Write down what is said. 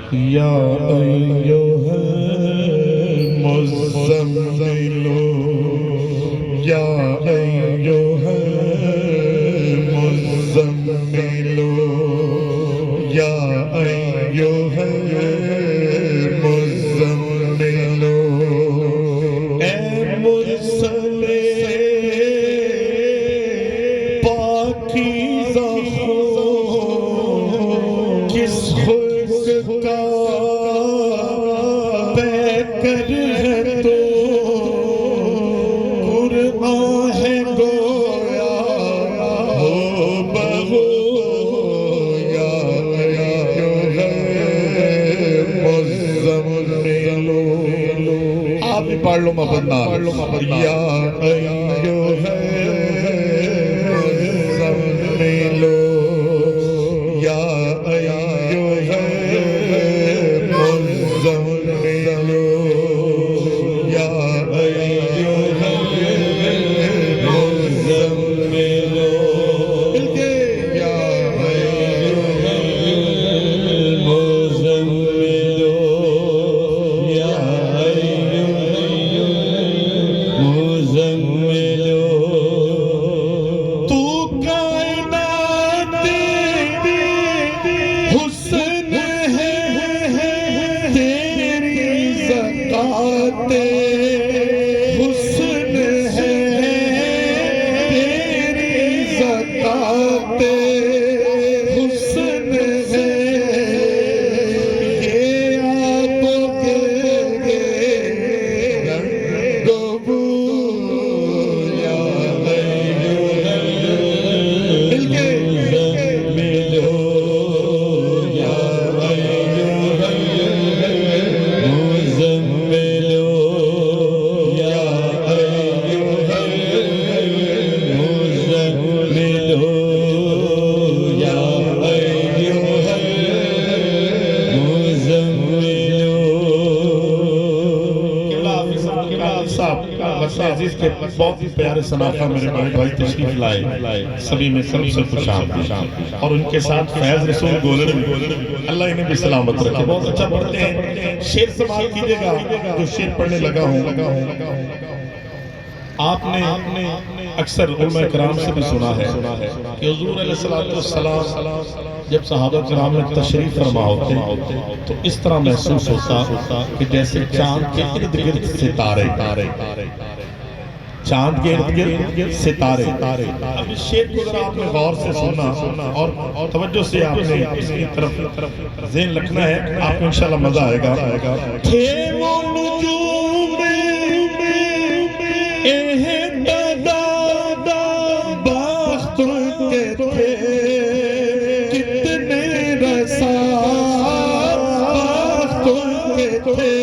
या अय्युहल मुज़्ज़म्मिलु या अय्युहल मुज़्ज़म्मिलु या अय्युहल मुज़्ज़म्मिलु ए मुरसले पाकीज़ा किस खुल्क का पैकर है तो कुरान है गोया हो बहो या अय्युहल मुज़्ज़म्मिलु। आप भी पढ़ लो मबन्ना या अय्युहल मुज़्ज़म्मिलु या अय्युहल मुज़्ज़म्मिलु या अय्युहल मुज़्ज़म्मिलु मिलके या अय्युहल मुज़्ज़म्मिलु या अय्युहल मुज़्ज़म्मिलु। तू कायनात हुस्न है तेरी ज़काते हुस्न है तेरी ज़काते हुस्न है ये आंखों के रंगो या मिलो या मुज़म्मिलो या मुज़म्मिलो या मुज़म्मिलो। अजीज के बहुत प्यारे सनाफा मेरे बड़े भाई तशरीफ लाए, सभी में सबसे खुशामदीद और उनके साथ फैज रसूल गोलर अल्लाह इन्हें भी सलामत रखे। बहुत अच्छा पढ़ते हैं, शेर समाल कीजिएगा जो शेर पढ़ने लगा हूँ। आपने अक्सर उलमा किराम से भी सुना है कि हुजूर अलैहिस्सलाम जब सहाबा किराम में तशरीफ फरमा होते तो इस तरह महसूस होता कि जैसे चांद के इर्द गिर्द सितारे चांद के इर्द गिर्द सितारे। अब इस शेर को जरा आपने गौर से सुनना और तवज्जो से आपने इसकी तरफ ज़हन रखना है, आपको इंशाल्लाह मजा आएगा। थे वो नुजूम एहतदा बाख्त के थे कितने रसा बाख्त के थे